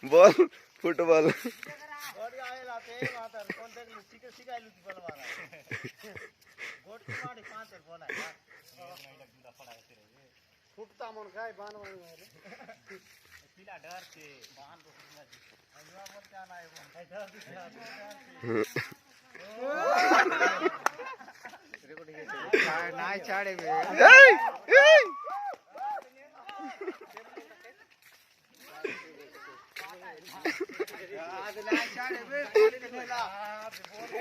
ball football फुटता म्हणून काय बाण तिला डर ते बाण नाही चाडे